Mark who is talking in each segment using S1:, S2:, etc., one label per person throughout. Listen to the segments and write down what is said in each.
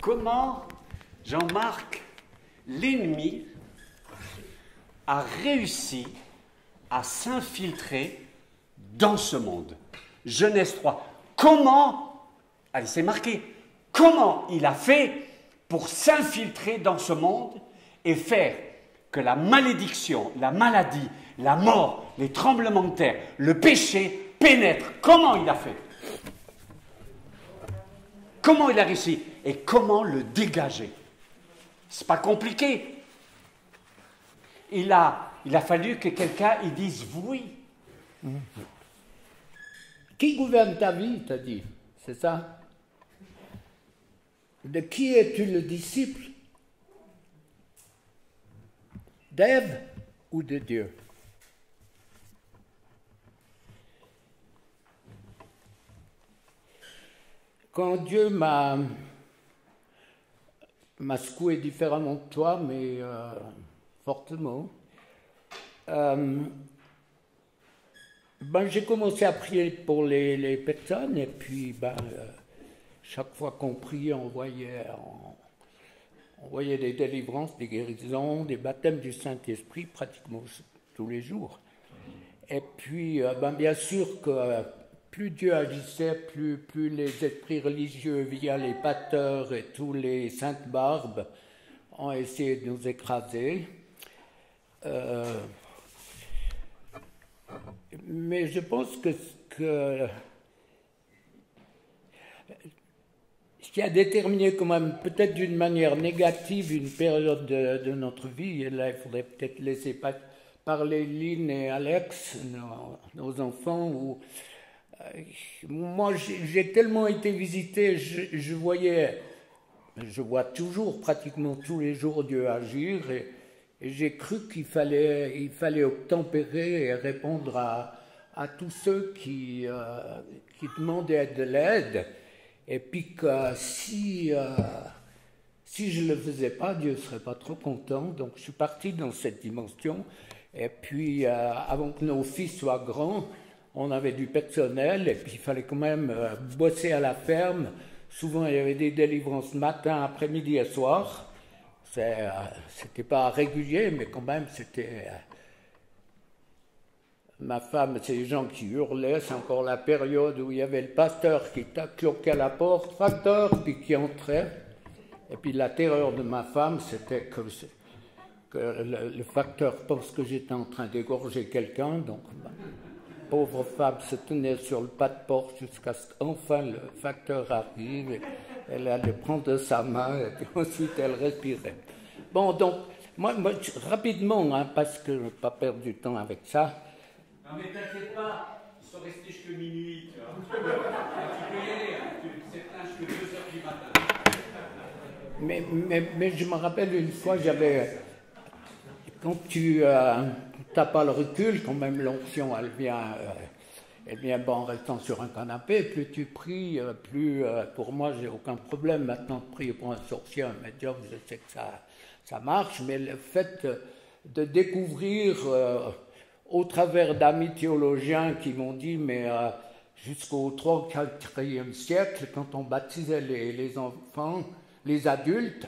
S1: comment Jean-Marc, l'ennemi, a réussi à s'infiltrer dans ce monde. Genèse 3. Comment, allez, c'est marqué, comment il a fait pour s'infiltrer dans ce monde et faire que la malédiction, la maladie, la mort, les tremblements de terre, le péché pénètrent. Comment il a fait? Comment il a réussi? Et comment le dégager? C'est pas compliqué. Il a fallu que quelqu'un y dise oui.
S2: Qui gouverne ta vie, t'as dit, c'est ça? De qui es-tu le disciple? D'Ève ou de Dieu? Quand Dieu m'a secoué différemment de toi, mais fortement, j'ai commencé à prier pour les personnes, et puis chaque fois qu'on priait, on voyait des délivrances, des guérisons, des baptêmes du Saint-Esprit pratiquement tous les jours. Et puis, bien sûr que plus Dieu agissait, plus les esprits religieux via les pasteurs et tous les saintes barbes ont essayé de nous écraser. Mais je pense que ce qui a déterminé quand même, peut-être d'une manière négative, une période de notre vie, et là il faudrait peut-être laisser parler Lynn et Alex, nos enfants, où moi j'ai tellement été visité, je vois toujours pratiquement tous les jours Dieu agir, et j'ai cru qu'il fallait obtempérer et répondre à tous ceux qui demandaient de l'aide, et puis que si je ne le faisais pas, Dieu ne serait pas trop content. Donc je suis parti dans cette dimension, et puis avant que nos fils soient grands, on avait du personnel, et puis il fallait quand même bosser à la ferme. Souvent il y avait des délivrances matin, après-midi et soir. C'était pas régulier, mais quand même c'était... Ma femme, c'est les gens qui hurlaient, c'est encore la période où il y avait le pasteur qui cloquait à la porte, facteur, puis qui entrait. Et puis la terreur de ma femme, c'était que le facteur pense que j'étais en train d'égorger quelqu'un, donc pauvre femme se tenait sur le pas de porte jusqu'à ce qu'enfin le facteur arrive, et elle allait prendre sa main, et puis ensuite elle respirait. Bon, donc, moi rapidement, parce que je n'ai pas perdu du temps avec ça.
S1: Non mais t'inquiète pas, ils sont restés jusqu'à minuit, tu vois. Tu peux y aller, c'est plein jusqu'à 2h du matin.
S2: Mais je me rappelle une fois, quand tu n'as pas le recul, quand même l'onction, elle vient en restant sur un canapé, plus tu pries, plus, pour moi, j'ai aucun problème maintenant de prier pour un sorcier, un médium, je sais que ça marche, mais le fait de découvrir... au travers d'amis théologiens qui m'ont dit, mais jusqu'au 3e, 4e siècle, quand on baptisait les enfants, les adultes,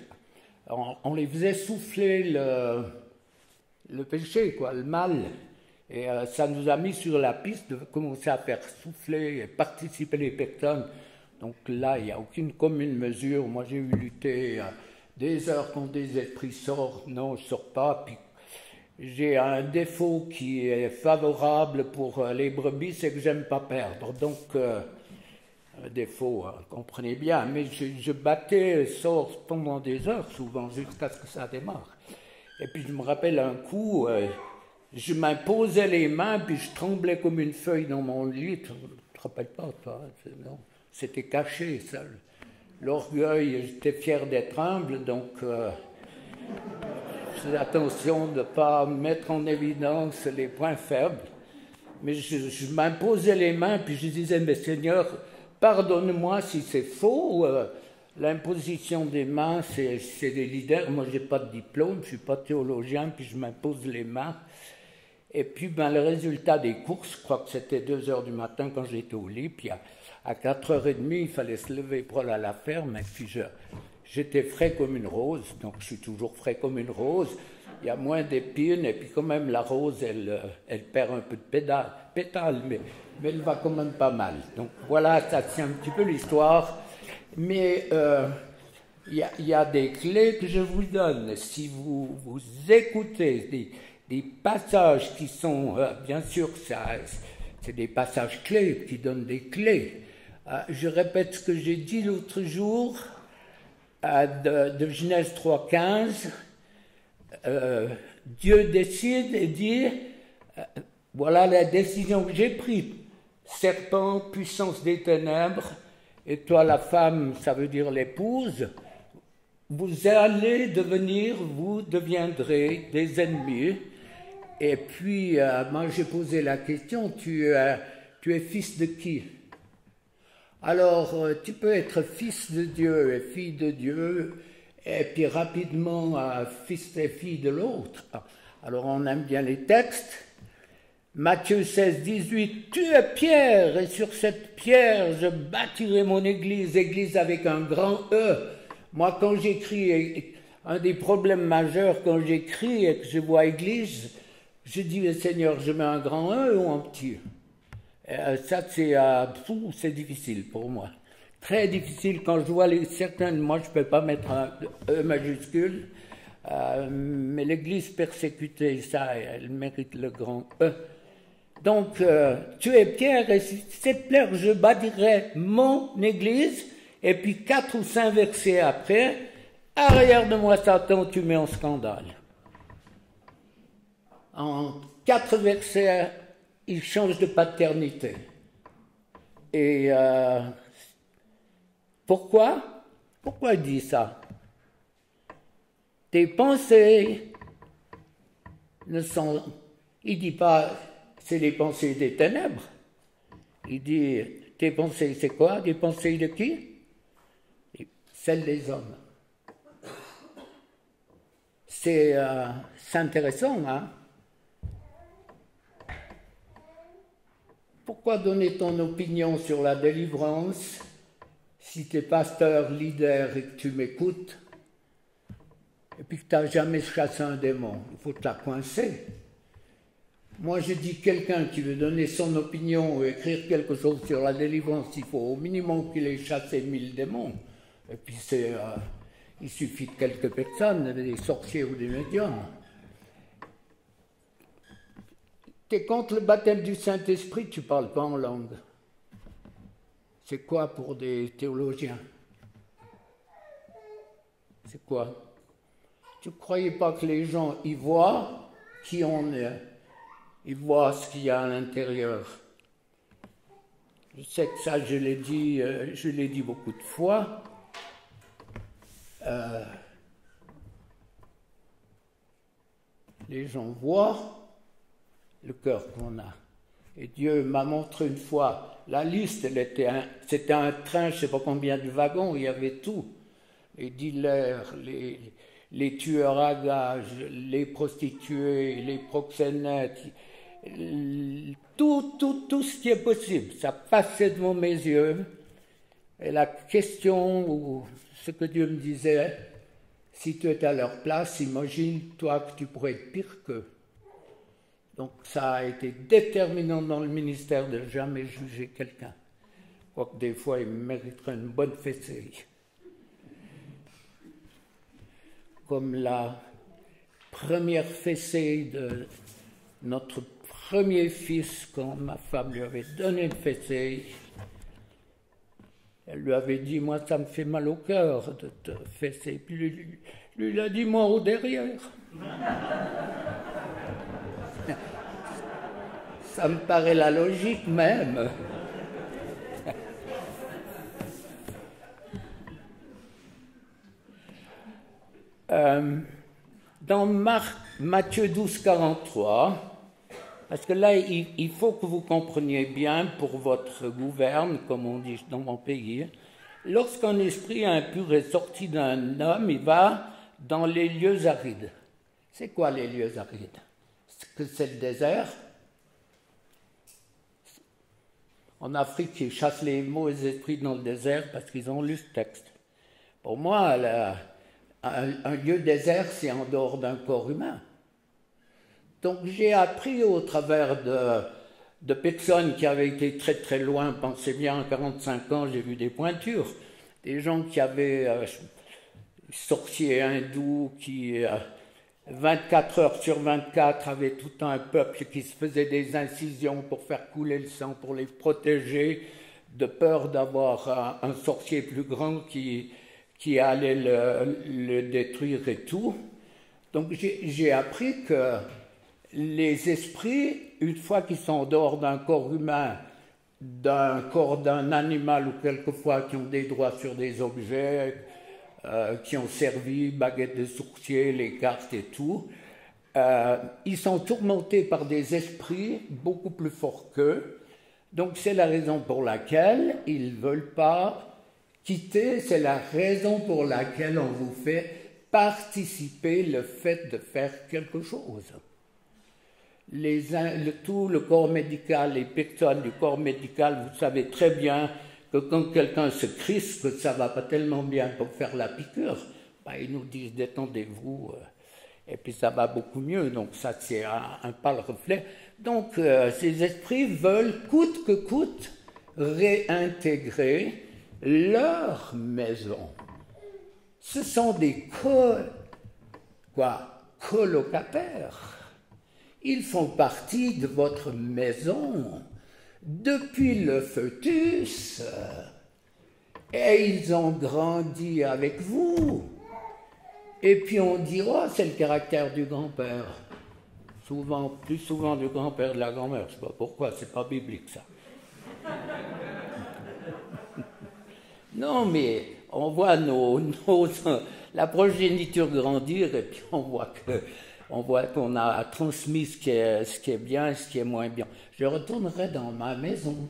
S2: on les faisait souffler le péché, quoi, le mal. Et ça nous a mis sur la piste de commencer à faire souffler et participer les personnes. Donc là, il n'y a aucune commune mesure. Moi, j'ai eu lutté des heures quand des esprits sortent. Non, je ne sors pas. Puis, j'ai un défaut qui est favorable pour les brebis, c'est que j'aime pas perdre. Donc, un défaut, comprenez bien, mais je battais sort pendant des heures, souvent, jusqu'à ce que ça démarre. Et puis, je me rappelle un coup, je m'imposais les mains, puis je tremblais comme une feuille dans mon lit. Tu ne te rappelles pas, toi? Non, c'était caché, ça. L'orgueil, j'étais fier d'être humble, donc... J'ai attention de ne pas mettre en évidence les points faibles, mais je m'imposais les mains, puis je disais, mais Seigneur, pardonne-moi si c'est faux, l'imposition des mains, c'est des leaders, moi je n'ai pas de diplôme, je ne suis pas théologien, puis je m'impose les mains, et puis le résultat des courses, je crois que c'était 2h du matin quand j'étais au lit, puis à 4h30, il fallait se lever pour aller à la ferme, et puis j'étais frais comme une rose, donc je suis toujours frais comme une rose. Il y a moins d'épines, et puis quand même la rose, elle perd un peu de pétales, mais elle va quand même pas mal. Donc voilà, ça tient un petit peu l'histoire. Mais il y a des clés que je vous donne. Si vous écoutez des passages qui sont, bien sûr, c'est des passages clés qui donnent des clés. Je répète ce que j'ai dit l'autre jour de Genèse 3,15. Dieu décide et dit voilà la décision que j'ai prise. Serpent, puissance des ténèbres, et toi la femme, ça veut dire l'épouse, vous deviendrez des ennemis. Et puis moi j'ai posé la question, tu es fils de qui? Alors tu peux être fils de Dieu et fille de Dieu, et puis rapidement fils et fille de l'autre. Alors on aime bien les textes. Matthieu 16, 18, tu es Pierre, et sur cette pierre je bâtirai mon église, église avec un grand E. Moi quand j'écris, un des problèmes majeurs quand j'écris et que je vois église, je dis Seigneur, je mets un grand E ou un petit E? Ça c'est difficile pour moi. Très difficile quand je vois certaines, moi je ne peux pas mettre un E majuscule, mais l'église persécutée, ça, elle mérite le grand E. Donc, tu es Pierre, et sur cette pierre, je bâtirai mon église, et puis 4 ou 5 versets après, arrière de moi, Satan, tu mets en scandale. En 4 versets, il change de paternité. Et pourquoi? Pourquoi il dit ça? Tes pensées ne sont... Il dit pas... c'est les pensées des ténèbres. Il dit, tes pensées, c'est quoi? Des pensées de qui? Celles des hommes. C'est intéressant, hein? Pourquoi donner ton opinion sur la délivrance si tu es pasteur, leader et que tu m'écoutes, et puis que tu n'as jamais chassé un démon? Il faut te la coincer. Moi, je dis quelqu'un qui veut donner son opinion ou écrire quelque chose sur la délivrance, il faut au minimum qu'il ait chassé 1000 démons. Et puis, il suffit de quelques personnes, des sorciers ou des médiums. Tu es contre le baptême du Saint-Esprit, tu ne parles pas en langue. C'est quoi pour des théologiens? C'est quoi? Tu ne croyais pas que les gens y voient qui on est? Ils voient ce qu'il y a à l'intérieur. Je sais que ça, je l'ai dit beaucoup de fois. Les gens voient le cœur qu'on a. Et Dieu m'a montré une fois, la liste, c'était un train, je ne sais pas combien de wagons, il y avait tout. Les dealers, les tueurs à gages, les prostituées, les proxénètes, tout ce qui est possible, ça passait devant mes yeux. Et la question, ou ce que Dieu me disait, si tu étais à leur place, imagine-toi que tu pourrais être pire qu'eux. Donc ça a été déterminant dans le ministère de ne jamais juger quelqu'un. Quoique des fois, il mériterait une bonne fessée. Comme la première fessée de notre premier fils, quand ma femme lui avait donné une fessée, elle lui avait dit, moi ça me fait mal au cœur de te fesser. Puis lui il a dit, moi au derrière. Ça me paraît la logique même. Dans Matthieu 12, 43, parce que là, il faut que vous compreniez bien pour votre gouverne, comme on dit dans mon pays, lorsqu'un esprit impur est sorti d'un homme, il va dans les lieux arides. C'est quoi les lieux arides? Est-ce que c'est le désert? En Afrique, ils chassent les mauvais esprits dans le désert parce qu'ils ont lu ce texte. Pour moi, un lieu désert, c'est en dehors d'un corps humain. Donc j'ai appris au travers de personnes qui avaient été très très loin, pensez bien, à 45 ans, j'ai vu des pointures, des gens qui avaient sorciers hindous qui 24 heures sur 24 avaient tout un peuple qui se faisait des incisions pour faire couler le sang, pour les protéger, de peur d'avoir un sorcier plus grand qui allait le détruire et tout. Donc j'ai appris que les esprits, une fois qu'ils sont en dehors d'un corps humain, d'un corps d'un animal ou quelquefois qui ont des droits sur des objets, qui ont servi, baguettes de sorcier, les cartes et tout, ils sont tourmentés par des esprits beaucoup plus forts qu'eux. Donc c'est la raison pour laquelle ils ne veulent pas quitter, c'est la raison pour laquelle on vous fait participer le fait de faire quelque chose. Tout le corps médical, les personnes du corps médical, vous savez très bien que quand quelqu'un se crispe, que ça ne va pas tellement bien pour faire la piqûre, ben, ils nous disent détendez-vous, et puis ça va beaucoup mieux. Donc ça c'est un pâle reflet. Donc ces esprits veulent coûte que coûte réintégrer leur maison. Ce sont des colocataires. Ils font partie de votre maison depuis le fœtus et ils ont grandi avec vous. Et puis on dit, oh, c'est le caractère du grand-père. Souvent, plus souvent du grand-père de la grand-mère. Je ne sais pas pourquoi, c'est pas biblique ça. Non, mais on voit la progéniture grandir et puis on voit qu'on a transmis ce qui est bien et ce qui est moins bien. Je retournerai dans ma maison.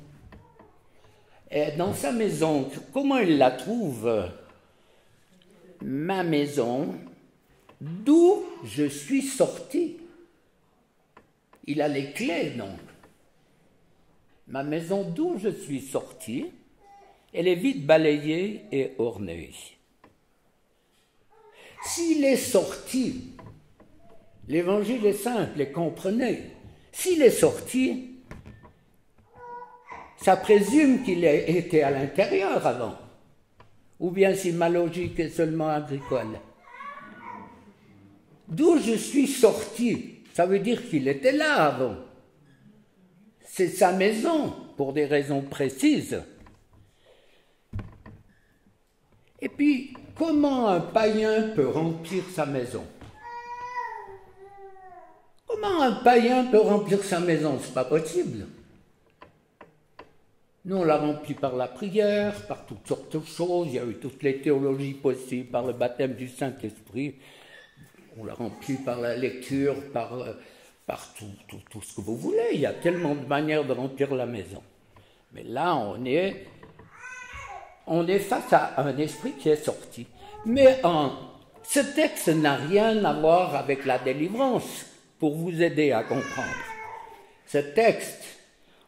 S2: Et dans sa maison, comment il la trouve? Ma maison, d'où je suis sorti. Il a les clés, donc. Ma maison d'où je suis sorti, elle est vite balayée et ornée. S'il est sorti, l'évangile est simple, et comprenez. S'il est sorti, ça présume qu'il était à l'intérieur avant. Ou bien si ma logique est seulement agricole. D'où je suis sorti, ça veut dire qu'il était là avant. C'est sa maison, pour des raisons précises. Et puis, comment un païen peut remplir sa maison? Comment un païen peut remplir sa maison? C'est pas possible. Nous, on l'a rempli par la prière, par toutes sortes de choses. Il y a eu toutes les théologies possibles, par le baptême du Saint-Esprit. On l'a rempli par la lecture, par tout ce que vous voulez. Il y a tellement de manières de remplir la maison. Mais là, on est face à un esprit qui est sorti. Mais ce texte n'a rien à voir avec la délivrance, pour vous aider à comprendre. Ce texte,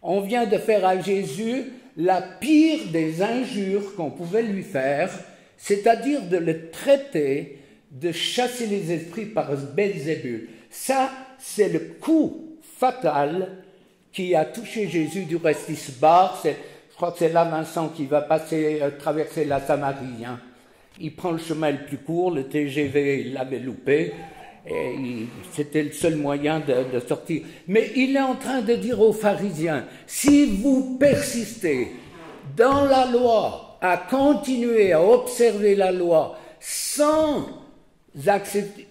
S2: on vient de faire à Jésus la pire des injures qu'on pouvait lui faire, c'est-à-dire de le traiter, de chasser les esprits par Belzébul. Ça, c'est le coup fatal qui a touché Jésus. Du reste, il se barre. Je crois que c'est là Vincent qui va traverser la Samarie. Hein. Il prend le chemin le plus court, le TGV, il l'avait loupé. Et c'était le seul moyen de sortir. Mais il est en train de dire aux pharisiens, si vous persistez dans la loi, à continuer à observer la loi, sans accepter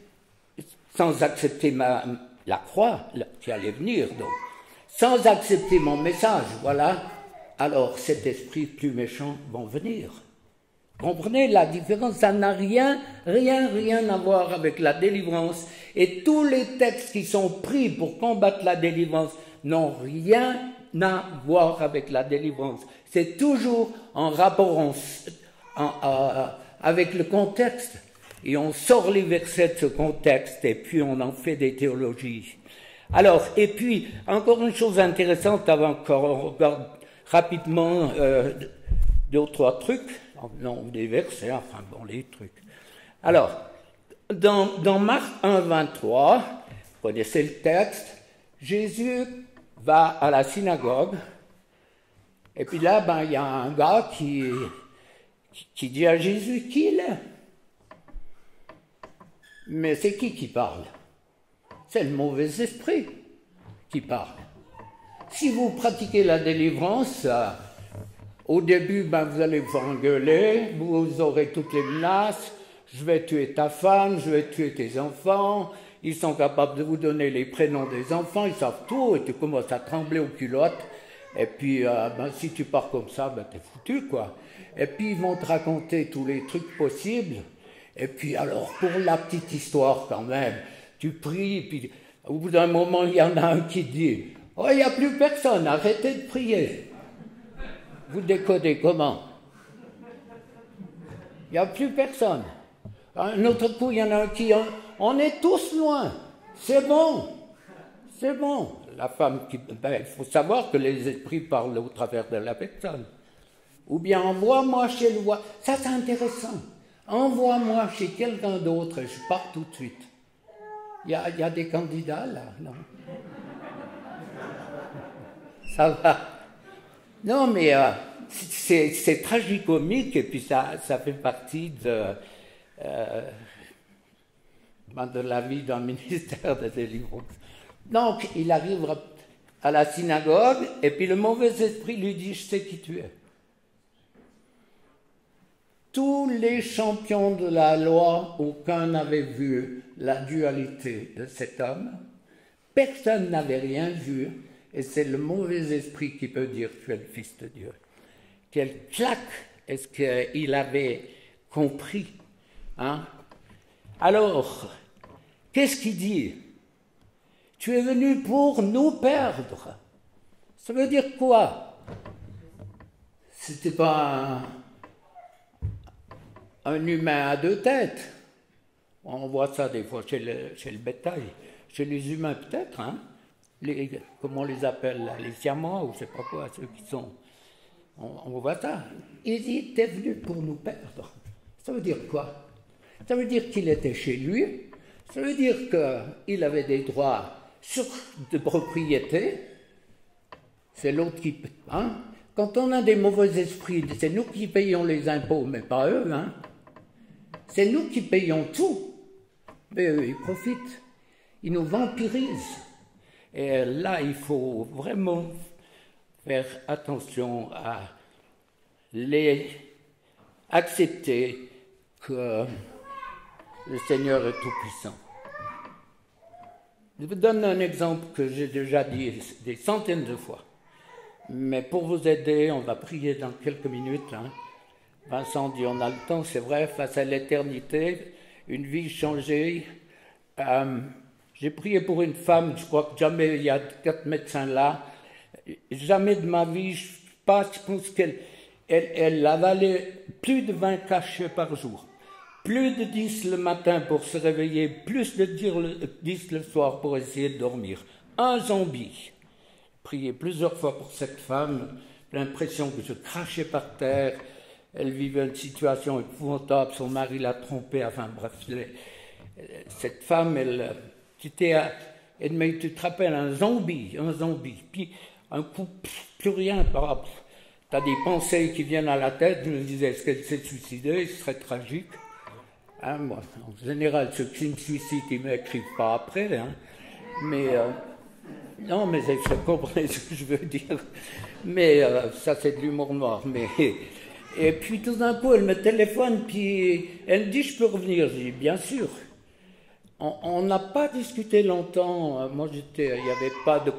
S2: la croix qui allait venir, donc, sans accepter mon message, voilà, alors cet esprit plus méchant va venir. Comprenez la différence? Ça n'a rien à voir avec la délivrance. Et tous les textes qui sont pris pour combattre la délivrance n'ont rien à voir avec la délivrance. C'est toujours en rapport avec le contexte. Et on sort les versets de ce contexte et puis on en fait des théologies. Alors, et puis, encore une chose intéressante avant qu'on regarde rapidement deux ou trois trucs. Non, des versets, enfin bon, les trucs. Alors, dans Marc 1, 23, vous connaissez le texte, Jésus va à la synagogue, et puis là, il y a un gars qui dit à Jésus qui il est. Mais c'est qui parle? C'est le mauvais esprit qui parle. Si vous pratiquez la délivrance, au début, vous allez vous engueuler, vous aurez toutes les menaces, je vais tuer ta femme, je vais tuer tes enfants, ils sont capables de vous donner les prénoms des enfants, ils savent tout, et tu commences à trembler aux culottes, et puis si tu pars comme ça, t'es foutu, quoi. Et puis ils vont te raconter tous les trucs possibles, et puis alors, pour la petite histoire quand même, tu pries, puis au bout d'un moment, il y en a un qui dit « Oh, il n'y a plus personne, arrêtez de prier !» Vous décodez comment? Il n'y a plus personne. Un autre coup, il y en a un qui... On est tous loin. C'est bon. C'est bon. La femme qui... il faut savoir que les esprits parlent au travers de la personne. Ou bien envoie-moi chez le roi. Ça, c'est intéressant. Envoie-moi chez quelqu'un d'autre et je pars tout de suite. Il y a des candidats là, non? Ça va. Non, mais c'est tragicomique et puis ça fait partie de la vie d'un ministère de délivrance. Donc, il arrive à la synagogue et puis le mauvais esprit lui dit « Je sais qui tu es ». Tous les champions de la loi, aucun n'avait vu la dualité de cet homme. Personne n'avait rien vu. Et c'est le mauvais esprit qui peut dire « Tu es le Fils de Dieu ». Quelle claque est-ce qu'il avait compris, hein? Alors, qu'est-ce qu'il dit? « Tu es venu pour nous perdre ». Ça veut dire quoi? C'était pas un humain à deux têtes. On voit ça des fois chez le bétail. Chez les humains peut-être, hein? Comment on les appelle là, les siamois ou je ne sais pas quoi, ceux qui sont... On voit ça. Il dit, t'es venu pour nous perdre. Ça veut dire quoi? Ça veut dire qu'il était chez lui. Ça veut dire qu'il avait des droits de propriété. C'est l'autre qui... Hein? Quand on a des mauvais esprits, c'est nous qui payons les impôts, mais pas eux. Hein? C'est nous qui payons tout. Mais eux, ils profitent. Ils nous vampirisent. Et là, il faut vraiment faire attention à accepter que le Seigneur est tout-puissant. Je vous donne un exemple que j'ai déjà dit des centaines de fois. Mais pour vous aider, on va prier dans quelques minutes. Hein. Vincent dit, on a le temps, c'est vrai, face à l'éternité, une vie changée. J'ai prié pour une femme, je crois que jamais, il y a 4 médecins là, jamais de ma vie, je pense qu'elle avalait plus de 20 cachets par jour, plus de 10 le matin pour se réveiller, plus de 10 le soir pour essayer de dormir. Un zombie. Prié plusieurs fois pour cette femme, l'impression que je crachais par terre, elle vivait une situation épouvantable, son mari l'a trompée, enfin bref, cette femme, tu te rappelles, un zombie, puis un coup, plus rien, tu as des pensées qui viennent à la tête, je me disais, est-ce qu'elle s'est suicidée, ce serait tragique. Hein, moi, en général, ceux qui me suicident, ils ne m'écrivent pas après, hein, mais... non, mais je comprenez ce que je veux dire. Mais ça, c'est de l'humour noir. Et puis, tout d'un coup, elle me téléphone, puis elle me dit, je peux revenir. Je dis, bien sûr. On n'a pas discuté longtemps. Moi, il n'y avait pas de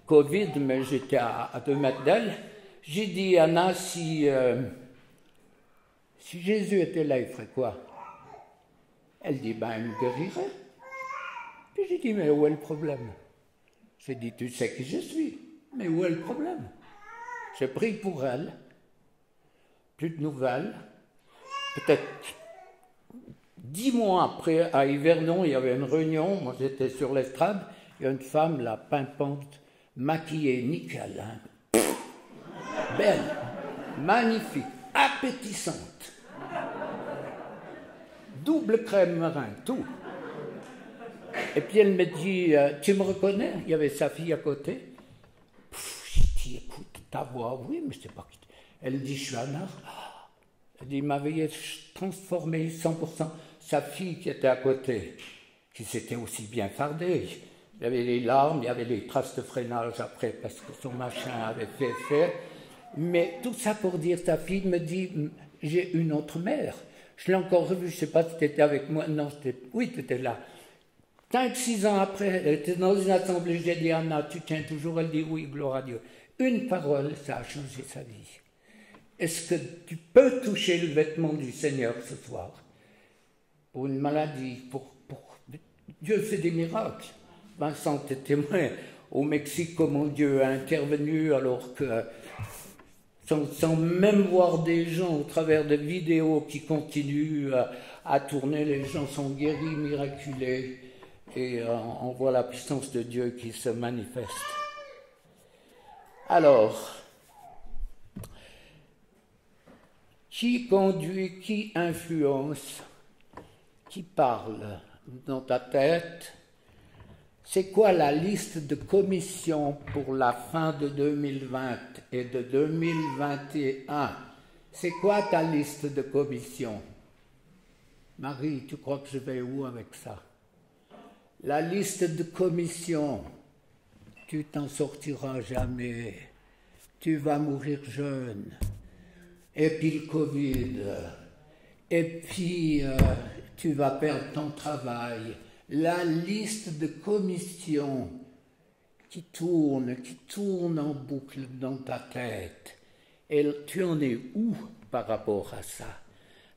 S2: Covid, mais j'étais à 2 mètres d'elle. J'ai dit, Anna, si Jésus était là, il ferait quoi? Elle dit, il me guérirait. Puis j'ai dit, mais où est le problème? J'ai dit, tu sais qui je suis, mais où est le problème? J'ai prié pour elle, plus de nouvelles. Peut-être 10 mois après, à Yvernon, il y avait une réunion, moi j'étais sur l'estrade, il y a une femme, là, pimpante, maquillée, nickel, hein. Belle, magnifique, appétissante. Double crème marin, tout. Et puis elle me dit, tu me reconnais? Il y avait sa fille à côté. Je dis, écoute, ta voix, oui, mais je ne sais pas qui. Elle me dit, je suis Anna. Elle dit, il m'avait transformé 100%. Sa fille qui était à côté, qui s'était aussi bien fardée. Il y avait les larmes, il y avait les traces de freinage après, parce que son machin avait fait effet. Mais tout ça pour dire, sa fille me dit, j'ai une autre mère. Je l'ai encore revue, je ne sais pas si tu étais avec moi. Non, oui, tu étais là. 5-6 ans après, elle était dans une assemblée, j'ai dit, Anna, tu tiens toujours? Elle dit, oui, gloire à Dieu. Une parole, ça a changé sa vie. Est-ce que tu peux toucher le vêtement du Seigneur ce soir? Pour une maladie, Dieu fait des miracles. Vincent est témoin au Mexique comment Dieu a intervenu alors que, sans même voir des gens au travers de vidéos qui continuent à tourner, les gens sont guéris, miraculés, et on voit la puissance de Dieu qui se manifeste. Alors, qui conduit, qui influence, qui parle dans ta tête? C'est quoi la liste de commissions pour la fin de 2020 et de 2021? C'est quoi ta liste de commissions? Marie, tu crois que je vais où avec ça? La liste de commissions, tu t'en sortiras jamais. Tu vas mourir jeune. Et puis le Covid. Et puis tu vas perdre ton travail. La liste de commissions qui tourne en boucle dans ta tête. Et tu en es où par rapport à ça?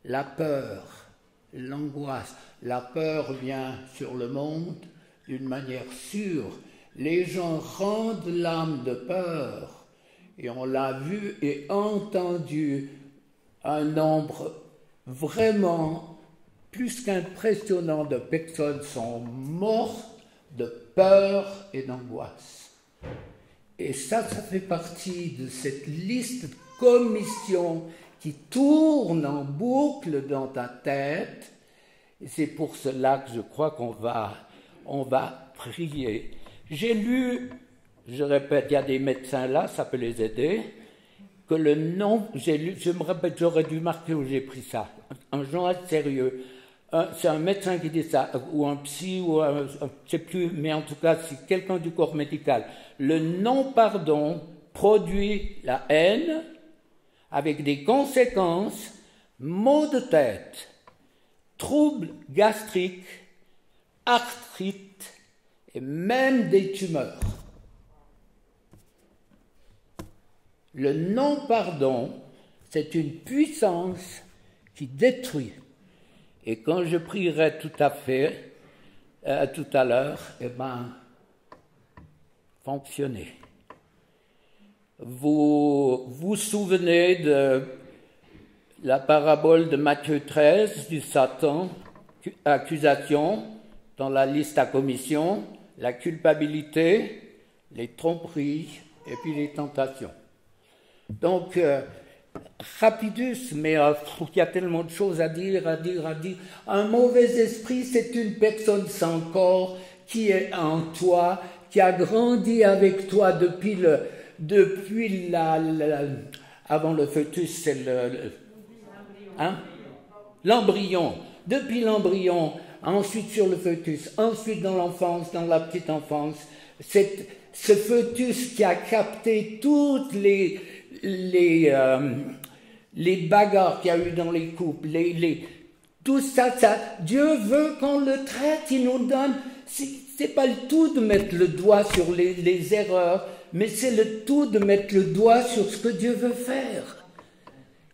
S2: La peur, l'angoisse. La peur vient sur le monde d'une manière sûre. Les gens rendent l'âme de peur. Et on l'a vu et entendu, un nombre vraiment plus qu'impressionnant de personnes sont mortes de peur et d'angoisse. Et ça fait partie de cette liste de commissions qui tourne en boucle dans ta tête. Et c'est pour cela que je crois qu'on va prier. J'ai lu, je répète, il y a des médecins là, ça peut les aider, que le nom, j'ai lu, je me répète, j'aurais dû marquer où j'ai pris ça, un genre sérieux. C'est un médecin qui dit ça, ou un psy, ou je ne sais plus, mais en tout cas, c'est quelqu'un du corps médical. Le non-pardon produit la haine avec des conséquences, maux de tête, troubles gastriques, arthrite et même des tumeurs. Le non-pardon, c'est une puissance qui détruit. Et quand je prierai tout à l'heure, fonctionnez. Vous vous souvenez de la parabole de Matthieu 13 du Satan, accusation, dans la liste à commission, la culpabilité, les tromperies et puis les tentations. Donc, rapidus, mais il y a tellement de choses à dire. Un mauvais esprit, c'est une personne sans corps qui est en toi, qui a grandi avec toi depuis avant le fœtus, c'est l'embryon. Depuis l'embryon, ensuite sur le fœtus, ensuite dans l'enfance, dans la petite enfance. Ce fœtus qui a capté toutes les bagarres qu'il y a eu dans les couples, tout ça, Dieu veut qu'on le traite, il nous donne, c'est pas le tout de mettre le doigt sur les erreurs, mais c'est le tout de mettre le doigt sur ce que Dieu veut faire.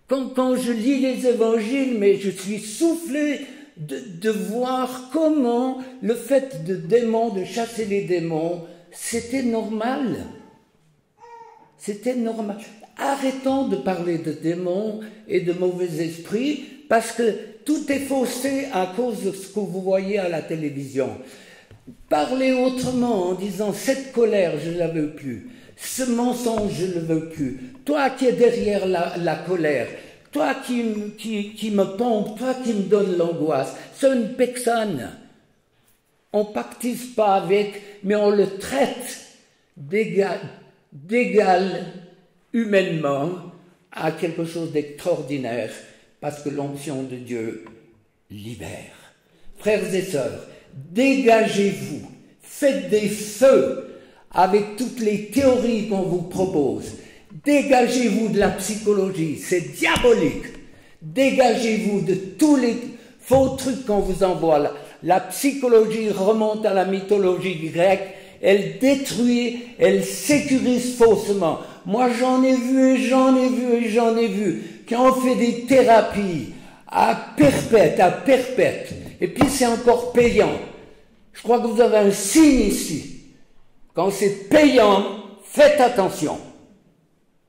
S2: Quand je lis les évangiles, mais je suis soufflé de voir comment le fait de chasser les démons, c'était normal. C'était normal. Arrêtons de parler de démons et de mauvais esprits parce que tout est faussé à cause de ce que vous voyez à la télévision. Parlez autrement en disant cette colère, je ne la veux plus. Ce mensonge, je ne le veux plus. Toi qui es derrière la colère, toi qui me pompe, toi qui me donne l'angoisse, c'est une personne. On ne pactise pas avec, mais on le traite d'égal humainement à quelque chose d'extraordinaire, parce que l'onction de Dieu libère. Frères et sœurs, dégagez-vous, faites des feux avec toutes les théories qu'on vous propose. Dégagez-vous de la psychologie, c'est diabolique. Dégagez-vous de tous les faux trucs qu'on vous envoie. La psychologie remonte à la mythologie grecque, elle détruit, elle sécurise faussement. Moi j'en ai vu, qui ont fait des thérapies à perpète, et puis c'est encore payant. Je crois que vous avez un signe ici. Quand c'est payant, faites attention.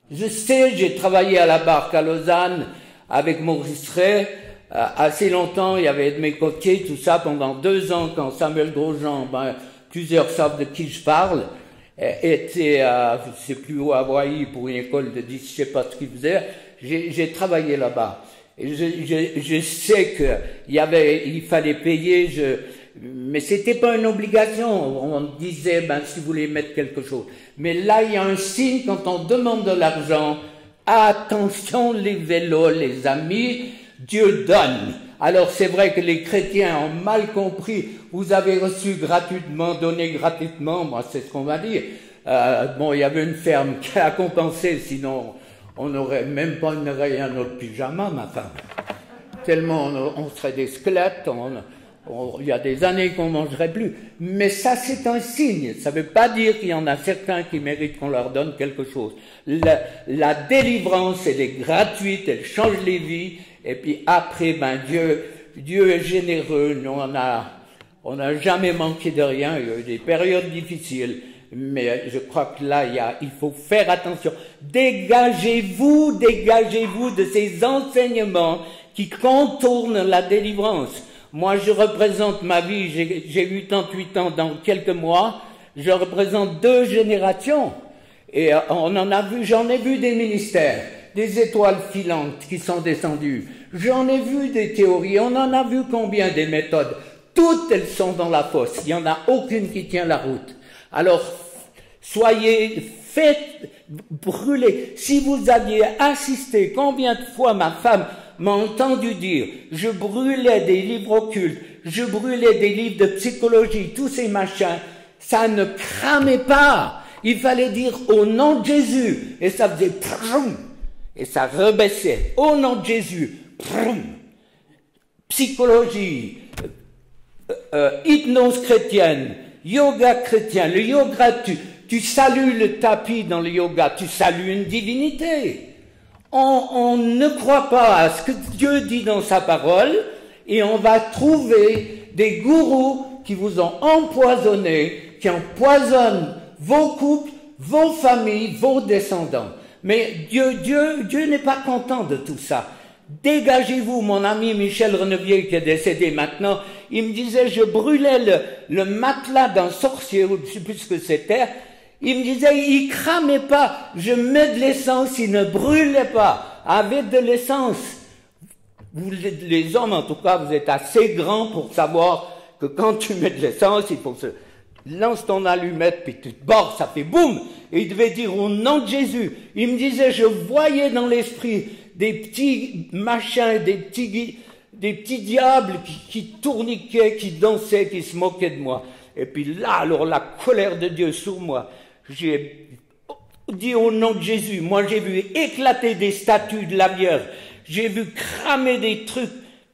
S2: Je sais, j'ai travaillé à la Barque à Lausanne avec Maurice Ray, assez longtemps, il y avait Edmé Coquet, tout ça, pendant 2 ans, quand Samuel Grosjean, plusieurs savent de qui je parle, était, je sais plus où, à Hawaï, pour une école de 10, je sais pas ce qu'il faisait, j'ai travaillé là-bas. Et je sais il fallait payer, mais c'était pas une obligation. On disait, si vous voulez mettre quelque chose. Mais là, il y a un signe quand on demande de l'argent. Attention, les vélos, les amis, Dieu donne. Alors c'est vrai que les chrétiens ont mal compris. Vous avez reçu gratuitement, donné gratuitement. Moi, c'est ce qu'on va dire. Il y avait une ferme qui a compensé, sinon on n'aurait même pas un autre pyjama, ma femme. Tellement on serait des squelettes. Il y a des années qu'on ne mangerait plus. Mais ça, c'est un signe. Ça ne veut pas dire qu'il y en a certains qui méritent qu'on leur donne quelque chose. La délivrance, elle est gratuite, elle change les vies. Et puis après, Dieu est généreux. Nous, on n'a jamais manqué de rien. Il y a eu des périodes difficiles. Mais je crois que là, il faut faire attention. Dégagez-vous de ces enseignements qui contournent la délivrance. Moi, je représente ma vie, j'ai 88 ans dans quelques mois, je représente 2 générations. Et j'en ai vu des ministères, des étoiles filantes qui sont descendues. J'en ai vu des théories, on en a vu combien des méthodes. Toutes elles sont dans la fosse, il n'y en a aucune qui tient la route. Alors, faites brûler. Si vous aviez assisté, combien de fois ma femme m'a entendu dire, je brûlais des livres occultes, je brûlais des livres de psychologie, tous ces machins, ça ne cramait pas. Il fallait dire au nom de Jésus, et ça faisait prum, et ça rebaissait. Au nom de Jésus, prum. Psychologie, hypnose chrétienne, yoga chrétien. Le yoga, tu salues le tapis dans le yoga, tu salues une divinité. On ne croit pas à ce que Dieu dit dans sa parole et on va trouver des gourous qui vous ont empoisonné, qui empoisonnent vos couples, vos familles, vos descendants. Mais Dieu n'est pas content de tout ça. Dégagez-vous. Mon ami Michel Renevier, qui est décédé maintenant, il me disait, je brûlais le matelas d'un sorcier, ou je ne sais plus ce que c'était. Il me disait, il cramait pas, je mets de l'essence, il ne brûlait pas, avec de l'essence. Vous, les hommes, en tout cas, vous êtes assez grands pour savoir que quand tu mets de l'essence, il faut que lance ton allumette, puis tu te bords, ça fait boum. Et il devait dire au nom de Jésus. Il me disait, je voyais dans l'esprit des petits machins, des petits diables qui tourniquaient, qui dansaient, qui se moquaient de moi. Et puis là, alors la colère de Dieu sur moi, j'ai dit au nom de Jésus, moi j'ai vu éclater des statues de la Vierge, j'ai vu cramer des trucs,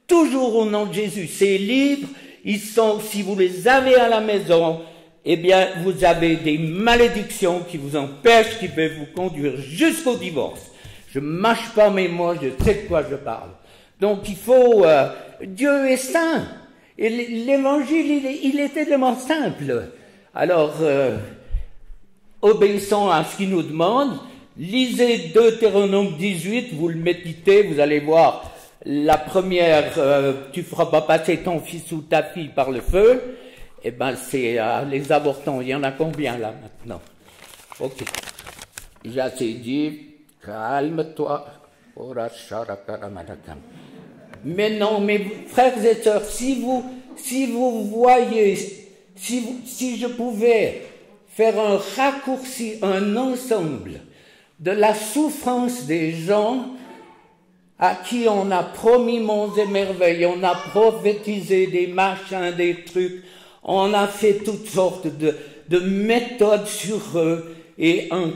S2: toujours au nom de Jésus. Ces livres, ils sont, si vous les avez à la maison, eh bien, vous avez des malédictions qui vous empêchent, qui peuvent vous conduire jusqu'au divorce. Je mâche pas mes mots, je sais de quoi je parle. Donc il faut, Dieu est saint. Et l'évangile, il est tellement simple. Alors, obéissons à ce qu'il nous demande. Lisez Deutéronome 18, vous le méditez, vous allez voir la première, tu feras pas passer ton fils ou ta fille par le feu. Eh ben, c'est les avortons. Il y en a combien là maintenant? Ok. J'ai assez dit, calme-toi. Mais non, mes frères et sœurs, si vous voyez, si je pouvais faire un raccourci, un ensemble de la souffrance des gens à qui on a promis monts et merveilles, on a prophétisé des machins, des trucs, on a fait toutes sortes de méthodes sur eux, et en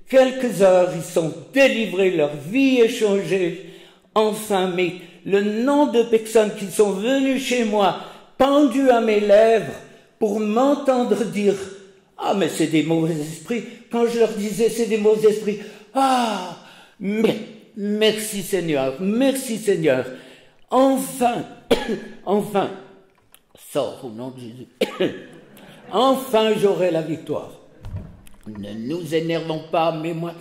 S2: quelques heures, ils sont délivrés, leur vie est changée. Enfin, mais le nombre de personnes qui sont venues chez moi, pendues à mes lèvres, pour m'entendre dire « Ah, mais c'est des mauvais esprits », quand je leur disais « C'est des mauvais esprits », « Ah, mais merci Seigneur, merci Seigneur. Enfin, enfin, sors au nom de Jésus. Enfin, j'aurai la victoire. Ne nous énervons pas, mais moi,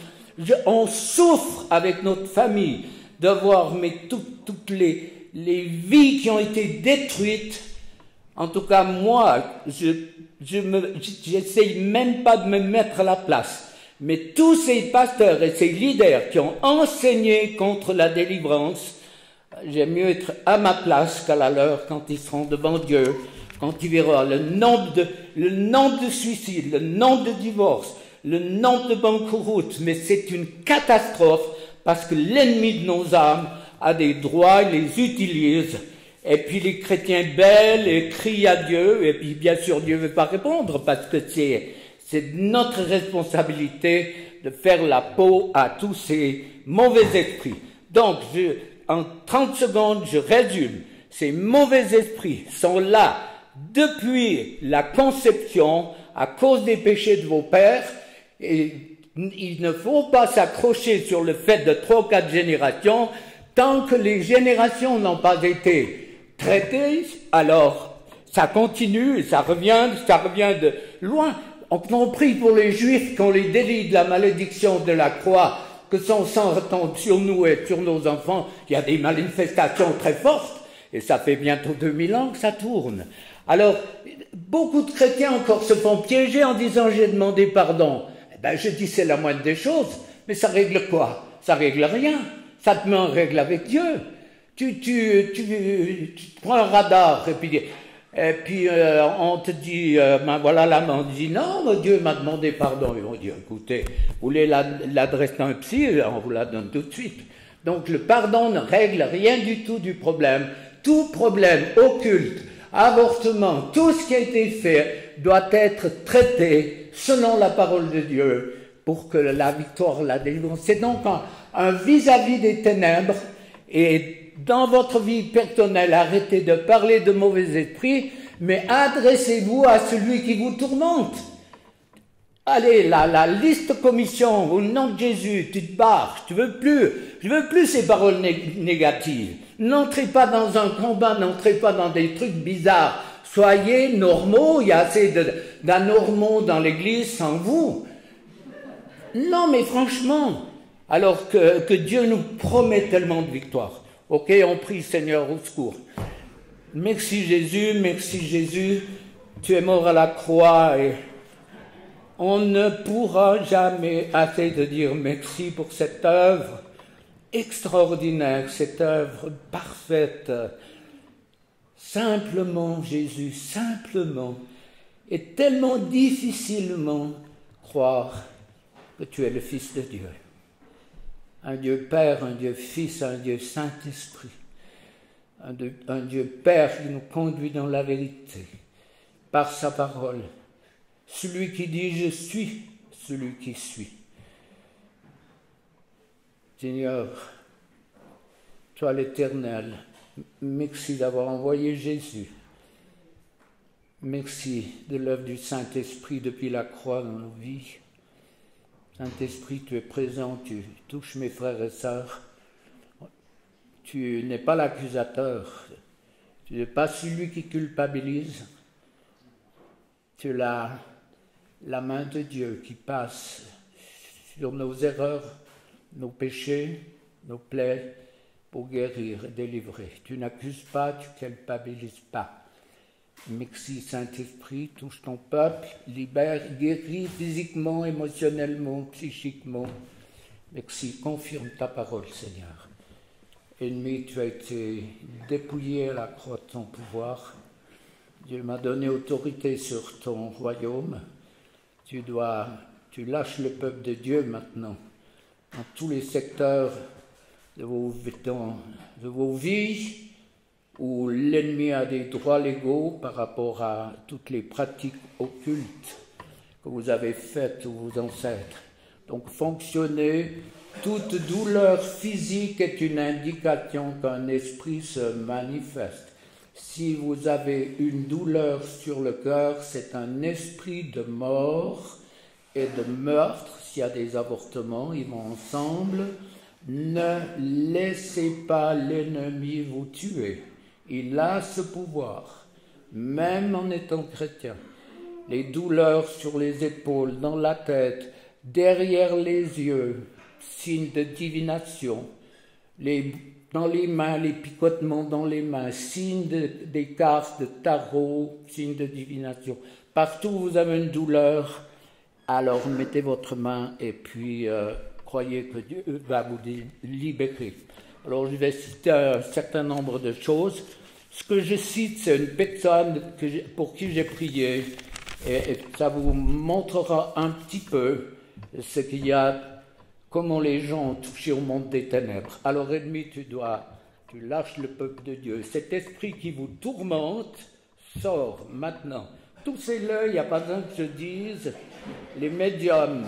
S2: on souffre avec notre famille de voir toutes les vies qui ont été détruites. En tout cas, moi, j'essaye même pas de me mettre à la place. Mais tous ces pasteurs et ces leaders qui ont enseigné contre la délivrance, j'aime mieux être à ma place qu'à la leur quand ils seront devant Dieu, quand ils verront le nombre de suicides, le nombre de divorces, le nombre de banqueroutes. Mais c'est une catastrophe parce que l'ennemi de nos âmes a des droits, il les utilise. Et puis les chrétiens bêlent et crient à Dieu, et puis bien sûr Dieu ne veut pas répondre parce que c'est notre responsabilité de faire la peau à tous ces mauvais esprits. Donc, en 30 secondes, je résume. Ces mauvais esprits sont là depuis la conception à cause des péchés de vos pères. Et il ne faut pas s'accrocher sur le fait de 3 ou 4 générations. Tant que les générations n'ont pas été traitées, alors ça continue, ça revient de loin. On prie pour les Juifs qu'on les délie de la malédiction de la croix, que son sang retombe sur nous et sur nos enfants. Il y a des manifestations très fortes, et ça fait bientôt 2000 ans que ça tourne. Alors, beaucoup de chrétiens encore se font piéger en disant « j'ai demandé pardon ». Eh ben, je dis c'est la moindre des choses, mais ça règle quoi? Ça règle rien, ça te met en règle avec Dieu. Tu prends un radar et puis on te dit, ben voilà, là, on dit, non, Dieu m'a demandé pardon. Et on dit, écoutez, vous voulez l'adresse d'un psy, on vous la donne tout de suite. Donc le pardon ne règle rien du tout du problème. Tout problème occulte, avortement, tout ce qui a été fait doit être traité selon la parole de Dieu pour que la victoire, la délivrance. C'est donc un vis-à-vis des ténèbres. Et dans votre vie personnelle, arrêtez de parler de mauvais esprits, mais adressez-vous à celui qui vous tourmente. Allez, la liste commission, au nom de Jésus, tu te barres, je veux plus ces paroles négatives. N'entrez pas dans un combat, n'entrez pas dans des trucs bizarres. Soyez normaux, il y a assez d'anormaux dans l'église sans vous. Non, mais franchement, alors que Dieu nous promet tellement de victoire. Ok, on prie Seigneur au secours. Merci Jésus, tu es mort à la croix et on ne pourra jamais assez de dire merci pour cette œuvre extraordinaire, cette œuvre parfaite. Simplement Jésus, simplement, et tellement difficilement croire que tu es le Fils de Dieu. Un Dieu Père, un Dieu Fils, un Dieu Saint-Esprit. Un Dieu Père qui nous conduit dans la vérité, par sa parole. Celui qui dit « Je suis », celui qui suit. Seigneur, toi l'Éternel, merci d'avoir envoyé Jésus. Merci de l'œuvre du Saint-Esprit depuis la croix dans nos vies. Saint-Esprit, tu es présent, tu touches mes frères et sœurs. Tu n'es pas l'accusateur, tu n'es pas celui qui culpabilise. Tu as la main de Dieu qui passe sur nos erreurs, nos péchés, nos plaies, pour guérir et délivrer. Tu n'accuses pas, tu ne culpabilises pas. Merci Saint-Esprit, touche ton peuple, libère, guéris physiquement, émotionnellement, psychiquement. Merci, confirme ta parole, Seigneur. Ennemi, tu as été dépouillé à la croix de ton pouvoir. Dieu m'a donné autorité sur ton royaume. Tu lâches le peuple de Dieu maintenant, dans tous les secteurs de vos vies, où l'ennemi a des droits légaux par rapport à toutes les pratiques occultes que vous avez faites, vos ancêtres. Donc fonctionnez. Toute douleur physique est une indication qu'un esprit se manifeste. Si vous avez une douleur sur le cœur, c'est un esprit de mort et de meurtre. S'il y a des avortements, ils vont ensemble. Ne laissez pas l'ennemi vous tuer. Il a ce pouvoir, même en étant chrétien. Les douleurs sur les épaules, dans la tête, derrière les yeux, signe de divination. Dans les mains, les picotements dans les mains, signe des cartes de tarot, signe de divination. Partout où vous avez une douleur, alors mettez votre main et puis croyez que Dieu va vous libérer. Alors je vais citer un certain nombre de choses. Ce que je cite, c'est une personne pour qui j'ai prié, et ça vous montrera un petit peu ce qu'il y a, comment les gens ont touché au monde des ténèbres. Alors ennemi, tu lâches le peuple de Dieu. Cet esprit qui vous tourmente sort maintenant. Touchez-le, il n'y a pas besoin que je dise. Les médiums,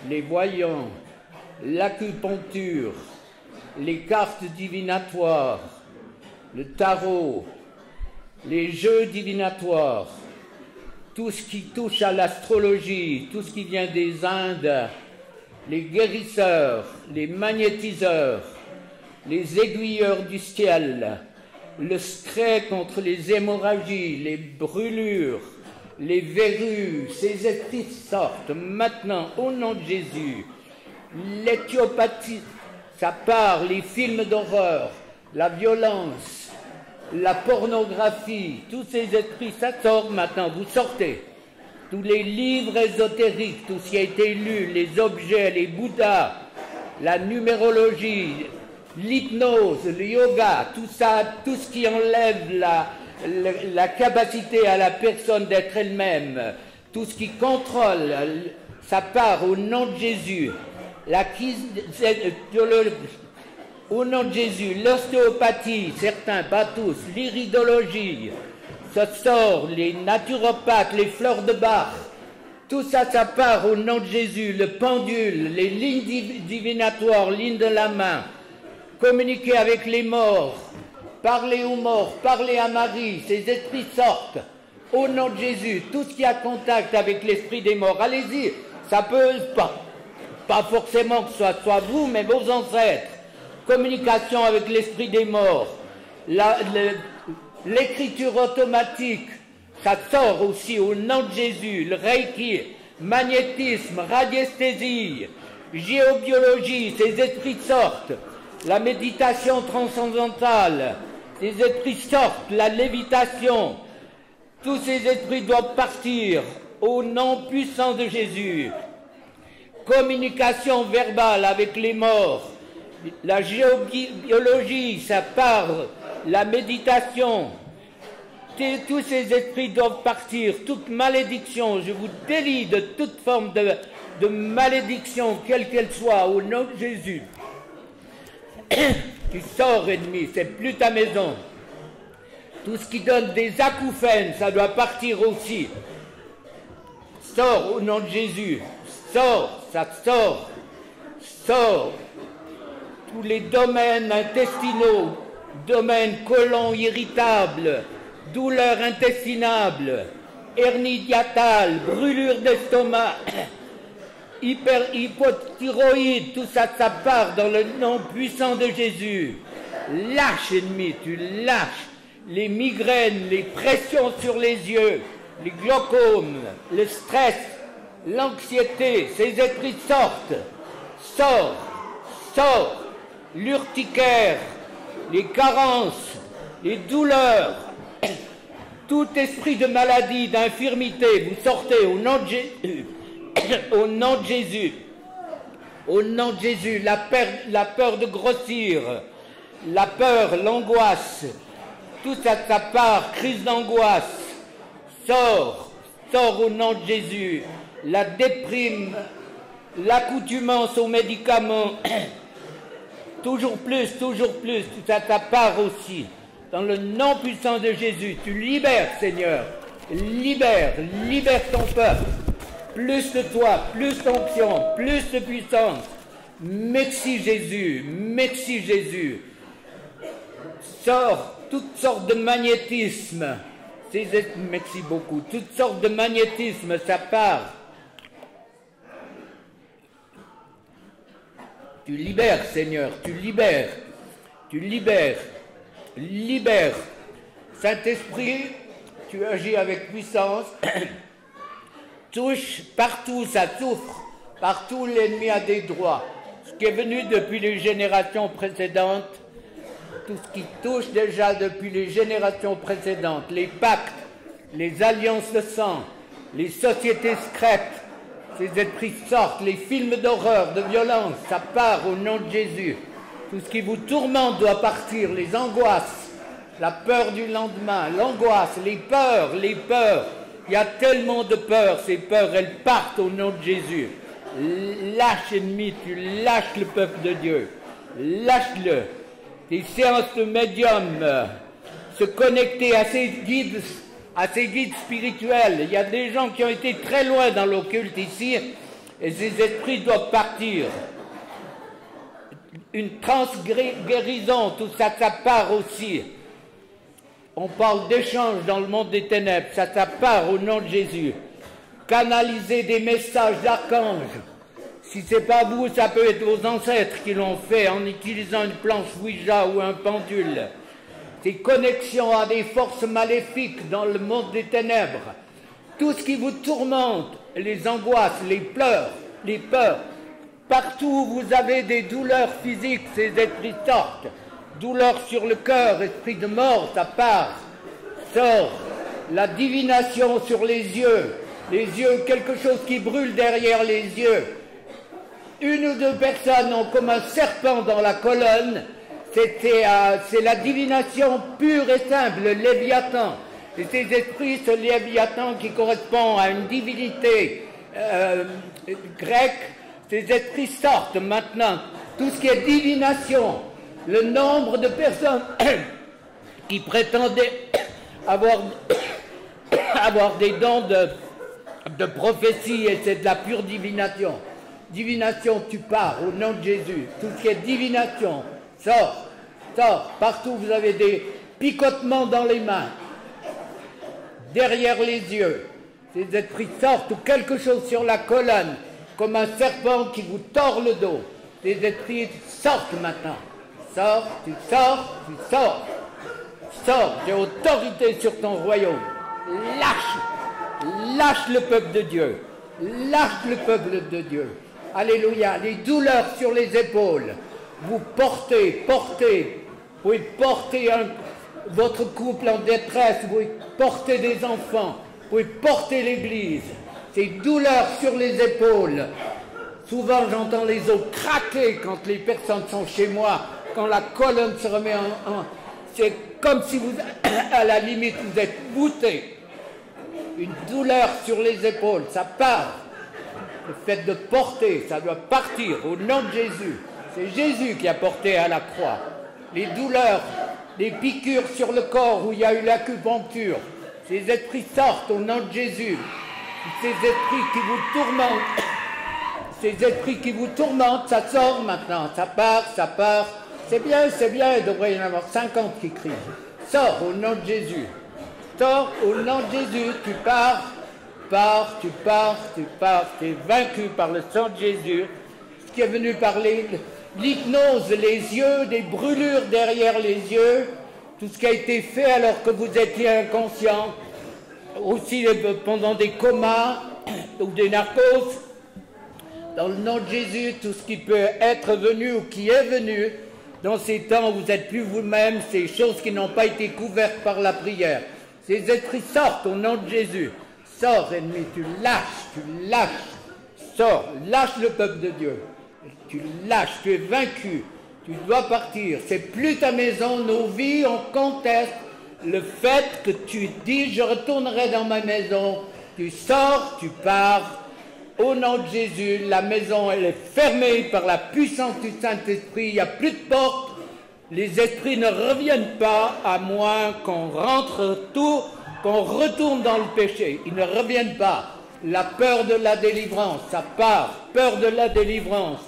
S2: les voyants, l'acupuncture, les cartes divinatoires, le tarot, les jeux divinatoires, tout ce qui touche à l'astrologie, tout ce qui vient des Indes, les guérisseurs, les magnétiseurs, les aiguilleurs du ciel, le spray contre les hémorragies, les brûlures, les verrues, ces esprits sortent maintenant au nom de Jésus. L'éthiopathie, ça part, les films d'horreur, la violence, la pornographie, tous ces esprits, ça sort maintenant, vous sortez. Tous les livres ésotériques, tout ce qui a été lu, les objets, les bouddhas, la numérologie, l'hypnose, le yoga, tout ça, tout ce qui enlève la capacité à la personne d'être elle-même, tout ce qui contrôle, ça part au nom de Jésus. Au nom de Jésus, l'ostéopathie, certains, pas tous, l'iridologie, ça sort, les naturopathes, les fleurs de Bach, tout ça, ça part au nom de Jésus, le pendule, les lignes divinatoires, lignes de la main, communiquer avec les morts, parler aux morts, parler à Marie, ces esprits sortent, au nom de Jésus, tout ce qui a contact avec l'esprit des morts, allez-y, ça peut pas forcément que ce soit vous, mais vos ancêtres, communication avec l'esprit des morts, l'écriture automatique, ça sort aussi au nom de Jésus, le reiki, magnétisme, radiesthésie, géobiologie, ces esprits sortent, la méditation transcendantale, ces esprits sortent, la lévitation, tous ces esprits doivent partir au nom puissant de Jésus. Communication verbale avec les morts, la géobiologie, ça part, la méditation, tous ces esprits doivent partir, toute malédiction, je vous délie de toute forme de malédiction, quelle qu'elle soit, au nom de Jésus. Tu sors, ennemi, c'est plus ta maison. Tout ce qui donne des acouphènes, ça doit partir aussi. Sors au nom de Jésus, sors, ça sort, sort. Tous les domaines intestinaux, domaines côlon irritable, douleurs intestinables, hernie hiatale, brûlure d'estomac, hypothyroïde, tout ça, ça part dans le nom puissant de Jésus. Lâche, ennemi, tu lâches les migraines, les pressions sur les yeux, les glaucomes, le stress, l'anxiété, ces esprits sortent, sort, sort, l'urticaire, les carences, les douleurs, tout esprit de maladie, d'infirmité, vous sortez au nom de Jésus, au nom de Jésus, Au nom de Jésus, la peur de grossir, la peur, l'angoisse, tout à ta part, crise d'angoisse, sors au nom de Jésus. La déprime, l'accoutumance aux médicaments, toujours plus, tout à ta part aussi. Dans le nom puissant de Jésus, tu libères, Seigneur. Libère ton peuple. Plus de toi, plus d'onction, plus de puissance. Merci Jésus. Sors toutes sortes de magnétisme. Merci beaucoup. Toutes sortes de magnétisme, ça part. Tu libères, Seigneur, tu libères. Saint-Esprit, tu agis avec puissance. Touche partout, ça souffre. Partout, l'ennemi a des droits. Ce qui est venu depuis les générations précédentes, tout ce qui touche déjà depuis les générations précédentes, les pactes, les alliances de sang, les sociétés secrètes, ces esprits sortent, les films d'horreur, de violence, ça part au nom de Jésus. Tout ce qui vous tourmente doit partir, les angoisses, la peur du lendemain, l'angoisse, les peurs. Il y a tellement de peurs, ces peurs, elles partent au nom de Jésus. Lâche, ennemi, tu lâches le peuple de Dieu. Lâche-le. Des séances de médium, se connecter à ces guides spirituels. Il y a des gens qui ont été très loin dans l'occulte ici, et ces esprits doivent partir. Une transguérison, tout ça, ça part aussi. On parle d'échange dans le monde des ténèbres, ça part au nom de Jésus. Canaliser des messages d'archanges. Si ce n'est pas vous, ça peut être vos ancêtres qui l'ont fait en utilisant une planche Ouija ou un pendule. Ces connexions à des forces maléfiques dans le monde des ténèbres. Tout ce qui vous tourmente, les angoisses, les pleurs, les peurs. Partout où vous avez des douleurs physiques, ces esprits sortent. Douleurs sur le cœur, esprit de mort, ça part. Sort. La divination sur les yeux, quelque chose qui brûle derrière les yeux. Une ou deux personnes ont comme un serpent dans la colonne. C'est la divination pure et simple, le Léviathan. Et ces esprits, ce Léviathan qui correspond à une divinité grecque, ces esprits sortent maintenant. Tout ce qui est divination, le nombre de personnes qui prétendaient avoir des dons de prophétie, et c'est de la pure divination. Divination, tu pars au nom de Jésus. Tout ce qui est divination, sort. Partout, vous avez des picotements dans les mains, derrière les yeux. Ces esprits sortent, ou quelque chose sur la colonne, comme un serpent qui vous tord le dos. Ces esprits sortent maintenant. Sors. J'ai autorité sur ton royaume. Lâche le peuple de Dieu. Alléluia. Les douleurs sur les épaules. Vous portez, vous pouvez porter votre couple en détresse, vous pouvez porter des enfants, vous pouvez porter l'église. Ces douleurs sur les épaules. Souvent j'entends les os craquer quand les personnes sont chez moi, quand la colonne se remet en c'est comme si vous, à la limite, vous êtes voûté. Une douleur sur les épaules, ça part. Le fait de porter, ça doit partir au nom de Jésus. C'est Jésus qui a porté à la croix. Les douleurs, les piqûres sur le corps où il y a eu l'acupuncture, ces esprits sortent au nom de Jésus. Ces esprits qui vous tourmentent, ça sort maintenant, ça part. C'est bien, il devrait y en avoir 50 qui crient. Sors au nom de Jésus. Sors au nom de Jésus, tu pars. Tu es vaincu par le sang de Jésus. Ce qui est venu par l'hypnose, les yeux, des brûlures derrière les yeux, tout ce qui a été fait alors que vous étiez inconscient, aussi pendant des comas ou des narcoses. Dans le nom de Jésus, tout ce qui peut être venu ou qui est venu, dans ces temps où vous n'êtes plus vous-même, ces choses qui n'ont pas été couvertes par la prière. Ces esprits sortent au nom de Jésus. Sors, ennemi, tu lâches. Sors, lâche le peuple de Dieu. Tu lâches, tu es vaincu. Tu dois partir. C'est plus ta maison, nos vies, on conteste le fait que tu dis je retournerai dans ma maison. Tu sors, tu pars. Au nom de Jésus, la maison elle est fermée par la puissance du Saint-Esprit. Il n'y a plus de porte. Les esprits ne reviennent pas à moins qu'on rentre tout, qu'on retourne dans le péché. Ils ne reviennent pas. La peur de la délivrance, ça part. Peur de la délivrance.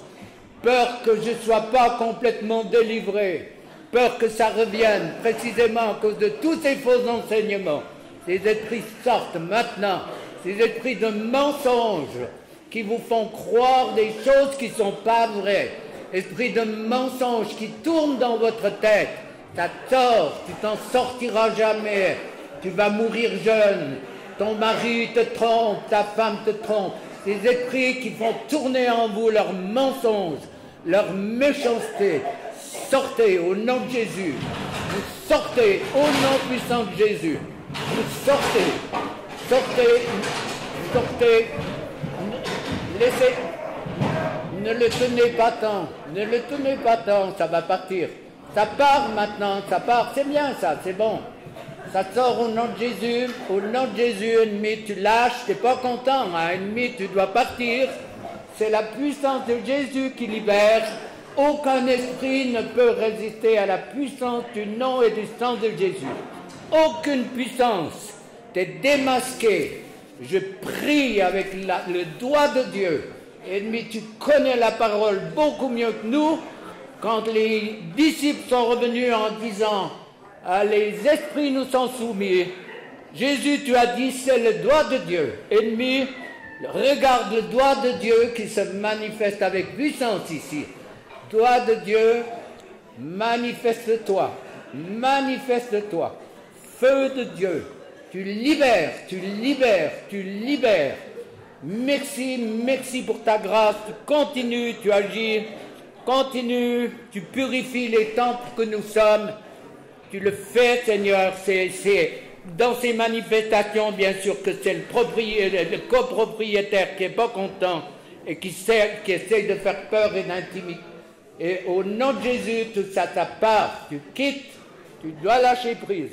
S2: Peur que je ne sois pas complètement délivré. Peur que ça revienne, précisément à cause de tous ces faux enseignements. Ces esprits sortent maintenant. Ces esprits de mensonges qui vous font croire des choses qui ne sont pas vraies. Esprits de mensonges qui tournent dans votre tête. Ça sort, tu t'en sortiras jamais. Tu vas mourir jeune. Ton mari te trompe, ta femme te trompe. Ces esprits qui font tourner en vous leurs mensonges, leur méchanceté. Sortez au nom de Jésus. Vous sortez au nom puissant de Jésus. Vous sortez. Sortez. Sortez. Laissez. Ne le tenez pas tant. Ne le tenez pas tant. Ça va partir. Ça part maintenant. Ça part. C'est bien ça. C'est bon. Ça sort au nom de Jésus. Au nom de Jésus, ennemi, tu lâches. Tu n'es pas content. Hein? Ennemi, tu dois partir. C'est la puissance de Jésus qui libère. Aucun esprit ne peut résister à la puissance du nom et du sang de Jésus. Aucune puissance. Tu es démasqué. Je prie avec le doigt de Dieu. Ennemi, tu connais la parole beaucoup mieux que nous. Quand les disciples sont revenus en disant « Les esprits nous sont soumis », Jésus, tu as dit « C'est le doigt de Dieu ». Ennemi, regarde le doigt de Dieu qui se manifeste avec puissance ici. Doigt de Dieu, manifeste-toi. Manifeste-toi. Feu de Dieu. Tu libères, tu libères, tu libères. Merci, merci pour ta grâce. Tu continues, tu agis. Continue, tu purifies les temples que nous sommes. Tu le fais, Seigneur. C'est dans ces manifestations, bien sûr, que c'est le copropriétaire qui n'est pas content et qui essaie de faire peur et d'intimider. Et au nom de Jésus, tout ça, ça part. Tu quittes, tu dois lâcher prise.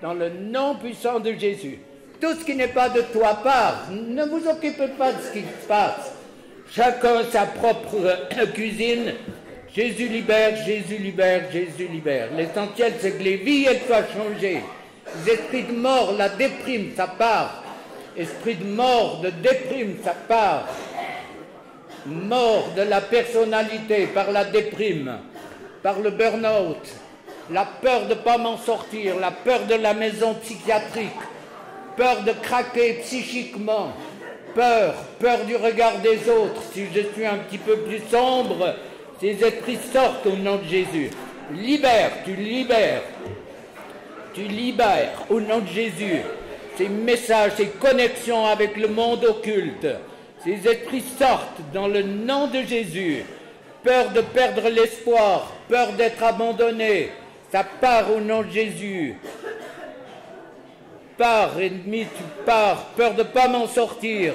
S2: Dans le nom puissant de Jésus. Tout ce qui n'est pas de toi part. Ne vous occupez pas de ce qui se passe. Chacun sa propre cuisine. Jésus libère, Jésus libère, Jésus libère. L'essentiel, c'est que les vies, elles soient changées. Les esprits de mort, la déprime, ça part. Esprit de mort, de déprime, ça part. Mort de la personnalité par la déprime, par le burn-out, la peur de ne pas m'en sortir, la peur de la maison psychiatrique, peur de craquer psychiquement, peur du regard des autres. Si je suis un petit peu plus sombre, ces esprits sortent au nom de Jésus. Libère, tu libères au nom de Jésus. Ces messages, ces connexions avec le monde occulte, ces esprits sortent dans le nom de Jésus. Peur de perdre l'espoir, peur d'être abandonné, ça part au nom de Jésus. Pars, ennemi, tu pars. Peur de ne pas m'en sortir.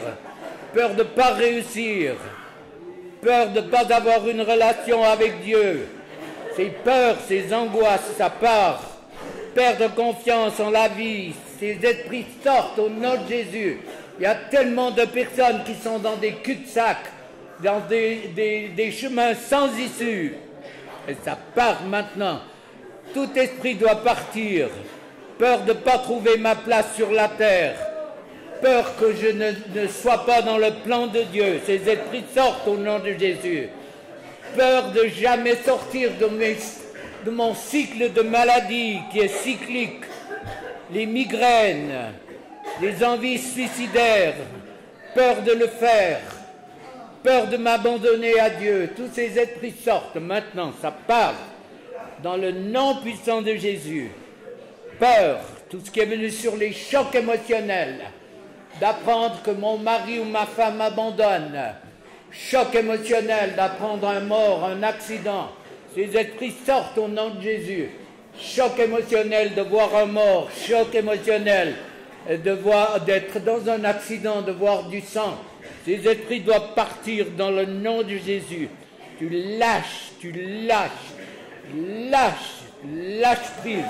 S2: Peur de ne pas réussir. Peur de ne pas avoir une relation avec Dieu. Ces peurs, ces angoisses, ça part. Perdre confiance en la vie. Ces esprits sortent au nom de Jésus. Il y a tellement de personnes qui sont dans des cul-de-sac, dans des chemins sans issue. Et ça part maintenant. Tout esprit doit partir. Peur de ne pas trouver ma place sur la terre. Peur que je ne sois pas dans le plan de Dieu. Ces esprits sortent au nom de Jésus. Peur de jamais sortir de mon cycle de maladie qui est cyclique. Les migraines, les envies suicidaires. Peur de le faire. Peur de m'abandonner à Dieu. Tous ces esprits sortent maintenant. Ça part dans le nom puissant de Jésus. Peur, tout ce qui est venu sur les chocs émotionnels, d'apprendre que mon mari ou ma femme m'abandonne, choc émotionnel d'apprendre un mort, un accident, ces esprits sortent au nom de Jésus. Choc émotionnel de voir un mort, choc émotionnel d'être dans un accident, de voir du sang. Ces esprits doivent partir dans le nom de Jésus. Tu lâches, lâche prise.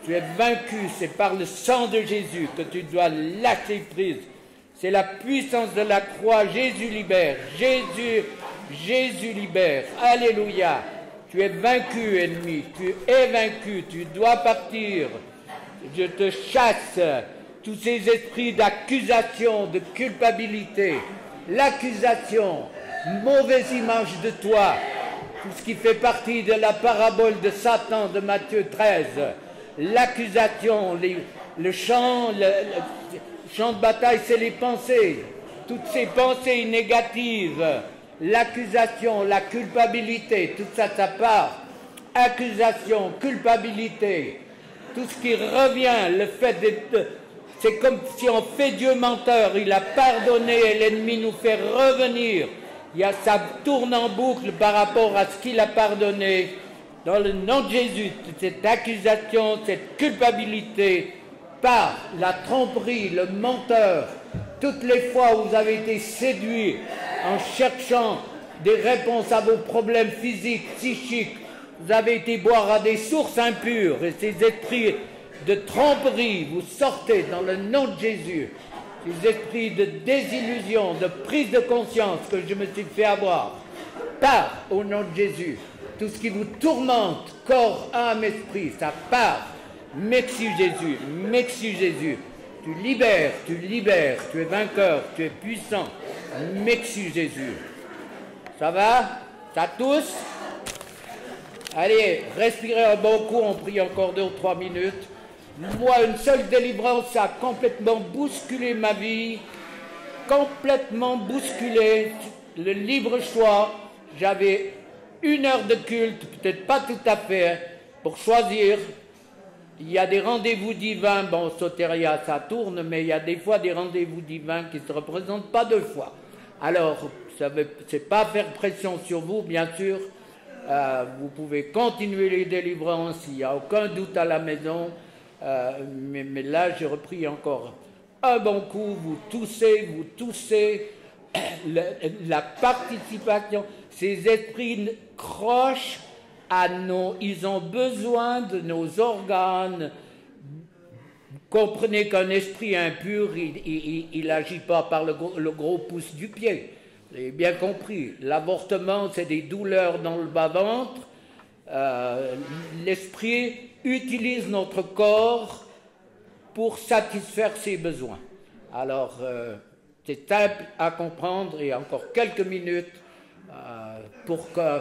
S2: Tu es vaincu, c'est par le sang de Jésus que tu dois lâcher prise. C'est la puissance de la croix. Jésus libère, Jésus libère. Alléluia. Tu es vaincu, ennemi, tu es vaincu, tu dois partir. Je te chasse tous ces esprits d'accusation, de culpabilité, l'accusation, mauvaise image de toi, tout ce qui fait partie de la parabole de Satan de Matthieu 13, l'accusation, le champ de bataille, c'est les pensées, toutes ces pensées négatives, l'accusation, la culpabilité, tout ça, ça part. Accusation, culpabilité, tout ce qui revient, le fait d'être... C'est comme si on fait Dieu menteur, il a pardonné et l'ennemi nous fait revenir. Ça tourne en boucle par rapport à ce qu'il a pardonné. Dans le nom de Jésus, cette accusation, cette culpabilité, par la tromperie, le menteur, toutes les fois où vous avez été séduit en cherchant des réponses à vos problèmes physiques, psychiques, vous avez été boire à des sources impures et ces esprits de tromperie, vous sortez dans le nom de Jésus. Ces esprits de désillusion, de prise de conscience que je me suis fait avoir, part au nom de Jésus. Tout ce qui vous tourmente, corps, âme, esprit, ça part. Merci Jésus, merci Jésus. Tu libères, tu es vainqueur, tu es puissant. Merci Jésus. Ça va? Ça tousse? Allez, respirez un bon coup, on prie encore 2 ou 3 minutes. Moi, une seule délivrance a complètement bousculé ma vie, complètement bousculé le libre choix. J'avais 1 heure de culte, peut-être pas tout à fait, pour choisir. Il y a des rendez-vous divins, bon, Soteria, ça tourne, mais il y a des fois des rendez-vous divins qui ne se représentent pas 2 fois. Alors, c'est pas faire pression sur vous, bien sûr. Vous pouvez continuer les délivrances, il n'y a aucun doute à la maison. Mais là, j'ai repris encore un bon coup. Vous toussez. La participation, ces esprits crochent à ils ont besoin de nos organes. Vous comprenez qu'un esprit impur, il n'agit pas par le gros pouce du pied. Vous avez bien compris. L'avortement, c'est des douleurs dans le bas-ventre. L'esprit utilise notre corps pour satisfaire ses besoins. Alors, c'est simple à comprendre et encore quelques minutes pour que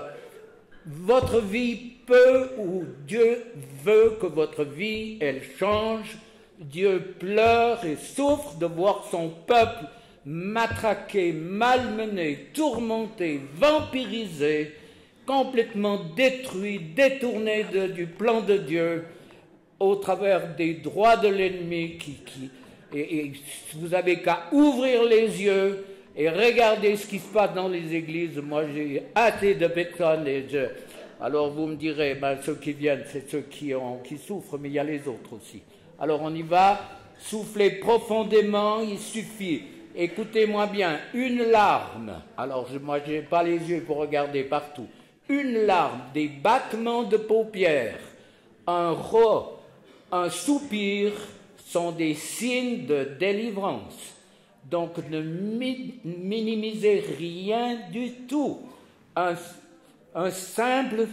S2: votre vie peut ou Dieu veut que votre vie, elle change. Dieu pleure et souffre de voir son peuple matraqué, malmené, tourmenté, vampirisé, complètement détruit, détourné du plan de Dieu au travers des droits de l'ennemi et vous avez qu'à ouvrir les yeux et regarder ce qui se passe dans les églises. Moi, j'ai assez de personnes alors vous me direz, ben, ceux qui viennent, c'est ceux qui souffrent, mais il y a les autres aussi. Alors on y va, soufflez profondément, il suffit. Écoutez-moi bien, une larme. Alors moi, je n'ai pas les yeux pour regarder partout. Une larme, des battements de paupières, un soupir sont des signes de délivrance. Donc ne minimisez rien du tout. Un simple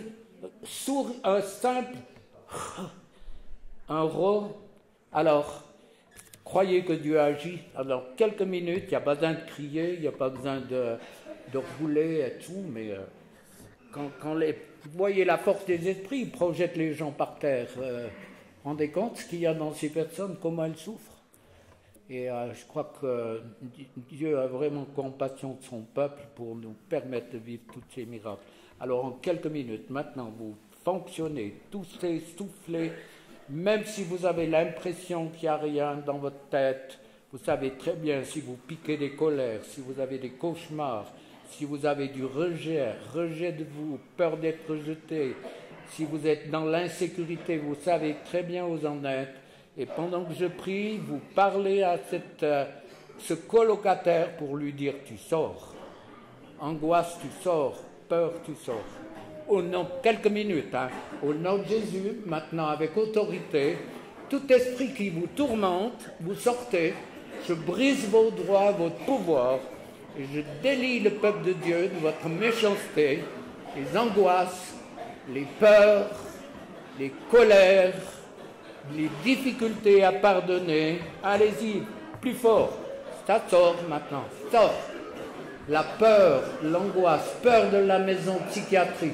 S2: alors, croyez que Dieu agit. Alors, quelques minutes, il n'y a pas besoin de crier, il n'y a pas besoin de rouler et tout, mais vous voyez la force des esprits, ils projettent les gens par terre. Rendez compte ce qu'il y a dans ces personnes, comment elles souffrent. Et je crois que Dieu a vraiment compassion de son peuple pour nous permettre de vivre tous ces miracles. Alors en quelques minutes, maintenant, vous fonctionnez, toussez, soufflez, même si vous avez l'impression qu'il n'y a rien dans votre tête, vous savez très bien si vous piquez des colères, si vous avez des cauchemars, si vous avez du rejet de vous, peur d'être rejeté, si vous êtes dans l'insécurité, vous savez très bien où vous en êtes. Et pendant que je prie, vous parlez à ce colocataire pour lui dire « tu sors ». Angoisse, tu sors. peur, tu sors. Au nom, quelques minutes, hein, au nom de Jésus, maintenant avec autorité, tout esprit qui vous tourmente, vous sortez. Je brise vos droits, votre pouvoir, et je délie le peuple de Dieu de votre méchanceté, les angoisses, les peurs, les colères, les difficultés à pardonner. Allez-y, plus fort. Ça sort maintenant, sort. La peur, l'angoisse, peur de la maison psychiatrique,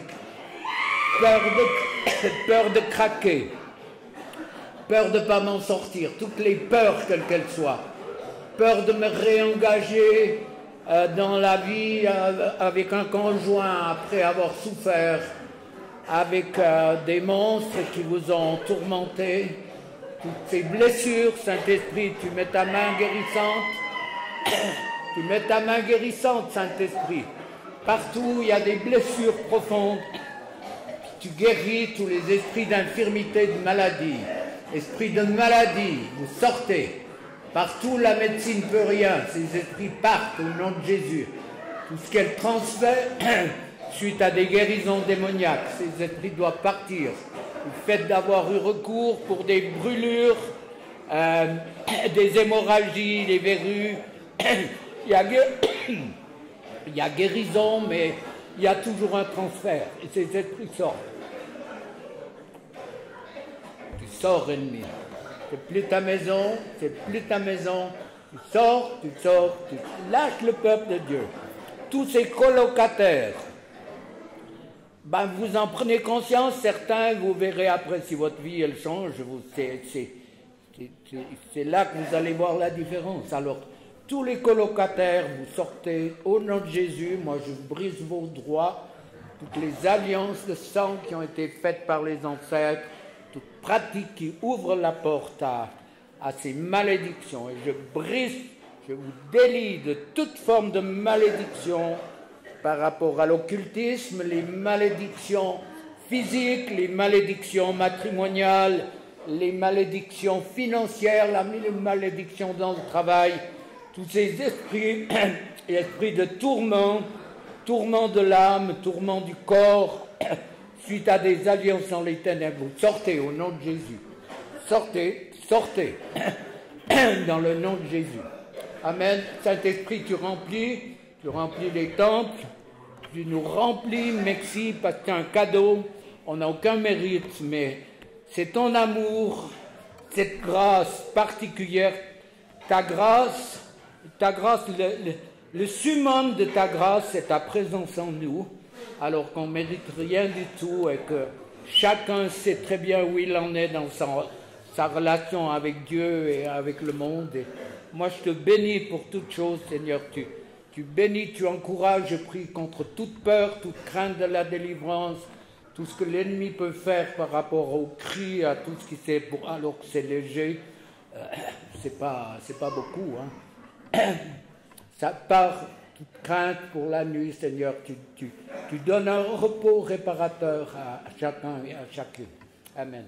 S2: peur de craquer, peur de ne pas m'en sortir, toutes les peurs quelles qu'elles soient, peur de me réengager dans la vie avec un conjoint après avoir souffert, avec des monstres qui vous ont tourmenté, toutes ces blessures, Saint-Esprit, tu mets ta main guérissante, tu mets ta main guérissante, Saint-Esprit. Partout où il y a des blessures profondes, tu guéris tous les esprits d'infirmité, de maladie. Esprit de maladie, vous sortez. Partout la médecine ne peut rien, ces esprits partent au nom de Jésus. Tout ce qu'elle transfère, suite à des guérisons démoniaques, ces esprits doivent partir. Le fait d'avoir eu recours pour des brûlures, des hémorragies, des verrues, il y a guérison, mais il y a toujours un transfert. Et ces esprits sortent. Tu sors, ennemi. C'est plus ta maison, c'est plus ta maison. Tu sors, tu lâches le peuple de Dieu. Tous ces colocataires, ben vous en prenez conscience, certains, vous verrez après si votre vie elle change, c'est là que vous allez voir la différence. Alors, tous les colocataires, vous sortez au nom de Jésus, moi je brise vos droits, toutes les alliances de sang qui ont été faites par les ancêtres, toute pratique qui ouvre la porte à ces malédictions. Et je brise, je vous délie de toute forme de malédiction par rapport à l'occultisme, les malédictions physiques, les malédictions matrimoniales, les malédictions financières, les malédictions dans le travail, tous ces esprits, esprits de tourment, tourment de l'âme, tourment du corps, suite à des alliances dans les ténèbres. Vous sortez au nom de Jésus. Sortez, sortez, dans le nom de Jésus. Amen. Saint-Esprit, tu remplis les temples, tu nous remplis, merci, parce que c'est un cadeau, on n'a aucun mérite, mais c'est ton amour, cette grâce particulière, ta grâce, le summum de ta grâce, c'est ta présence en nous, alors qu'on ne mérite rien du tout et que chacun sait très bien où il en est dans sa relation avec Dieu et avec le monde. Et moi, je te bénis pour toutes choses, Seigneur. Tu bénis, tu encourages, je prie contre toute peur, toute crainte de la délivrance, tout ce que l'ennemi peut faire par rapport au cri, à tout ce qui c'est alors que c'est léger, c'est pas beaucoup, hein. Ça part toute crainte pour la nuit, Seigneur. Tu donnes un repos réparateur à chacun et à chacune. Amen.